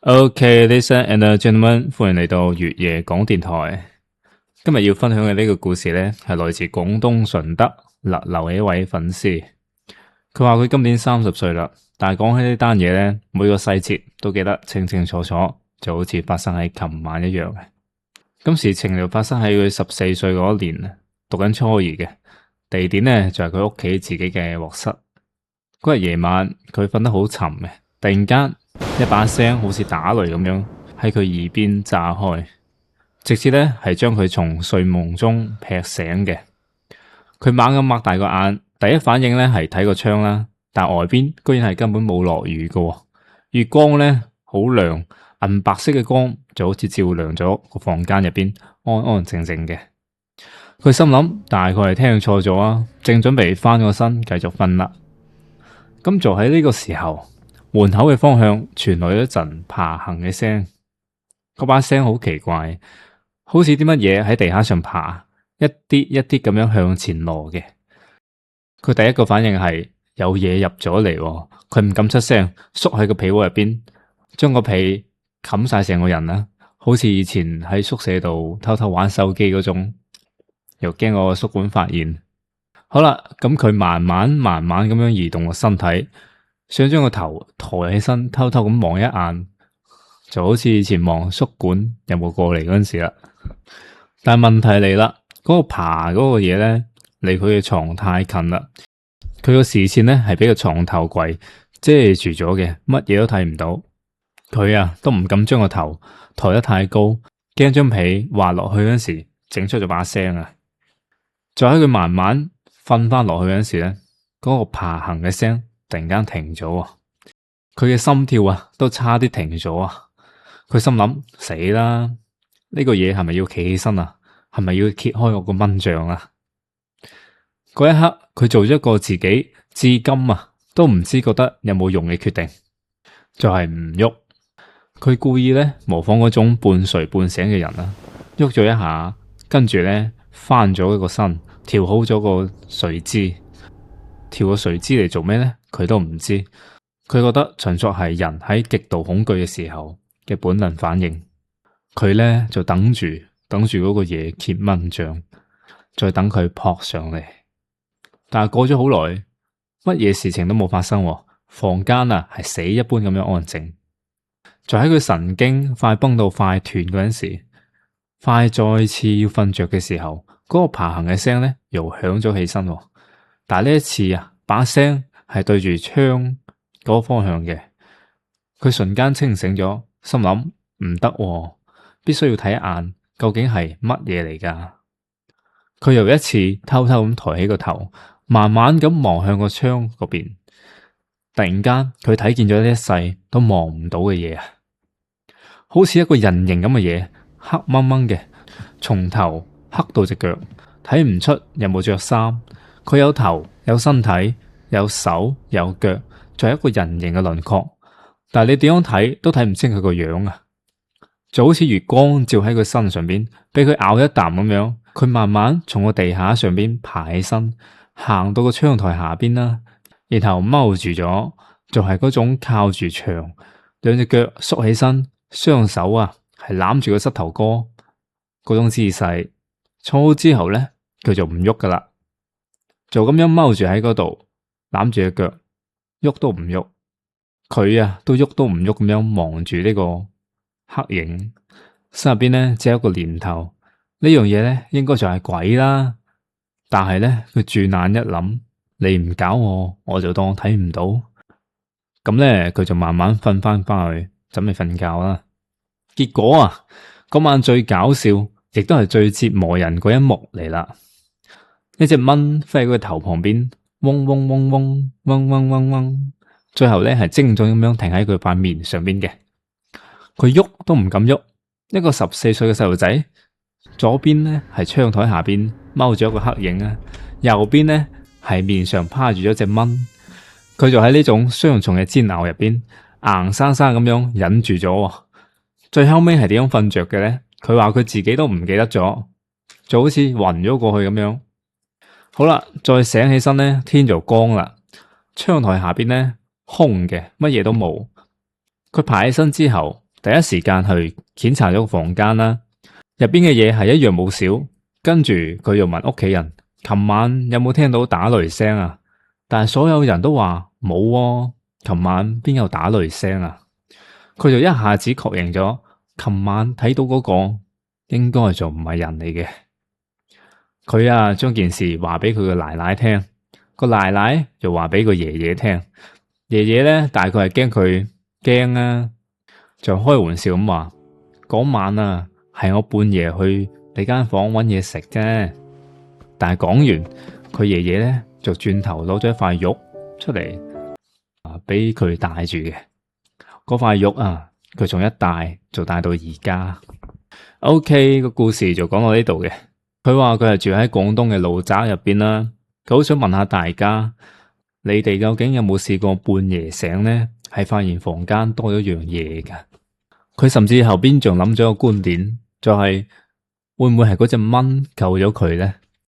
OK，ladies and gentlemen，歡迎嚟到粵夜講電台。今日要分享嘅呢個故事呢，係來自廣東順德勒流嘅一位粉絲。佢話佢今年30歲啦，但係講起呢單嘢呢，每個細節都記得清清楚楚，就好似發生喺琴晚一樣嘅。咁事情就發生喺佢14歲嗰一年，讀緊初二嘅。地點呢，就係佢屋企自己嘅臥室。嗰日夜晚，佢瞓得好沉嘅，突然間一把聲好似打雷咁樣喺佢耳邊炸開，直接呢係將佢從睡夢中劈醒嘅。佢猛咁擘大個眼，第一反應呢係睇個窗啦，但外邊居然係根本冇落雨嘅，月光呢好亮，銀白色嘅光就好似照亮咗個房間入邊，安安靜靜嘅。佢心諗大概係聽錯咗啊，正準備翻個身繼續瞓啦。咁就喺呢個時候，門口嘅方向傳來一陣爬行嘅聲，嗰把聲好奇怪，好似啲乜嘢喺地下上爬，一啲一啲咁樣向前挪嘅。佢第一個反應係有嘢入咗嚟，佢唔敢出聲，縮喺個被窩入邊，將個被冚晒成個人啦，好似以前喺宿舍度偷偷玩手機嗰種，又驚我個宿管發現。好啦，咁佢慢慢咁樣移動個身體，想將個頭抬起身，偷偷咁望一眼，就好似以前望宿管有冇過嚟嗰陣時啦。但係問題嚟啦，嗰個爬嗰個嘢咧，離佢嘅床太近啦，佢個視線咧係俾個床頭櫃遮住咗嘅，乜嘢都睇唔到。佢啊都唔敢將個頭抬得太高，驚張被滑落去嗰陣時整出咗把聲啊！就喺佢慢慢瞓翻落去嗰陣時咧，嗰個爬行嘅聲突然間停咗啊！佢嘅心跳啊都差啲停咗啊！佢心諗死啦，呢個嘢係咪要企起身啊？係咪要揭開我個蚊帳啊？嗰一刻佢做咗一個自己至今啊都唔知覺得有冇用嘅決定，就係唔喐。佢故意咧模仿嗰種半睡半醒嘅人啦，喐咗一下，跟住咧翻咗一個身，調好咗個睡姿。調個睡姿嚟做咩咧？佢都唔知。佢覺得純屬係人喺極度恐懼嘅時候嘅本能反應。佢咧就等住嗰個嘢揭蚊帳，再等佢撲上嚟。但係過咗好耐，乜嘢事情都冇發生喎。房間啊係死一般咁樣安靜。就喺佢神經快繃到快斷嗰陣時，快再次要瞓着嘅時候，嗰個爬行嘅聲咧又響咗起身喎。但係呢一次啊，把聲係對住窗嗰個方向嘅。佢瞬間清醒咗，心諗唔得喎，必須要睇一眼究竟係乜嘢嚟噶。佢又一次偷偷咁抬起個頭，慢慢咁望向個窗嗰邊。突然間，佢睇見咗呢一世都望唔到嘅嘢啊！好似一個人形咁嘅嘢，黑掹掹嘅，從頭黑到隻腳，睇唔出有冇着衫。佢有頭有身體有手有腳，仲有一個人形嘅輪廓，但係你點樣睇都睇唔清佢個樣啊！就好似月光照喺佢身上邊，俾佢咬一啖咁樣。佢慢慢從個地下上邊爬起身，行到個窗台下邊啦，然後踎住咗，就係嗰種靠住牆，兩隻腳縮起身，雙手啊係攬住個膝頭哥嗰種姿勢。坐好之後咧，佢就唔喐噶啦，就咁樣踎住喺嗰度，攬住隻腳，喐都唔喐。佢啊都喐都唔喐咁樣望住呢個黑影，心入邊咧只有一個念頭，呢樣嘢咧應該就係鬼啦。但係咧佢轉眼一諗，你唔搞我，我就當睇唔到。咁咧佢就慢慢瞓翻去，準備瞓覺啦。結果啊，嗰晚最搞笑，亦都係最折磨人嗰一幕嚟啦。一隻蚊飛喺佢頭旁邊，嗡嗡嗡嗡嗡嗡嗡嗡，最後咧係精準咁樣停喺佢塊面上邊嘅。佢喐都唔敢喐。一個14歲嘅細路仔，左邊咧係窗台下邊踎住一個黑影啊，右邊咧係面上趴住咗隻蚊。佢就喺呢種雙重嘅煎熬入邊，硬生生咁樣忍住咗。最後尾係點樣瞓着嘅咧？佢話佢自己都唔記得咗，就好似暈咗過去咁樣。好啦，再醒起身咧，天就光啦。窗台下邊咧空嘅，乜嘢都冇。佢爬起身之後，第一時間去檢查咗個房間啦，入邊嘅嘢係一樣冇少。跟住佢又問屋企人，琴晚有冇聽到打雷聲啊？但係所有人都話冇喎，琴晚邊有打雷聲啊？佢就一下子確認咗，琴晚睇到嗰個應該就唔係人嚟嘅。佢啊將件事話俾佢個奶奶聽，個奶奶又話俾個爺爺聽。爺爺咧大概係驚佢驚啊，就開玩笑咁話：嗰晚啊係我半夜去你間房搵嘢食啫。但係講完，佢爺爺咧就轉頭攞咗一塊玉出嚟啊，俾佢戴住嘅。嗰塊玉啊，佢仲一戴就戴到而家。OK，個故事就講到呢度嘅。佢話佢係住喺廣東嘅老宅入邊啦。佢好想問下大家，你哋究竟有冇試過半夜醒呢？係發現房間多咗樣嘢噶。佢甚至後邊仲諗咗個觀點，就係會唔會係嗰隻蚊救咗佢呢？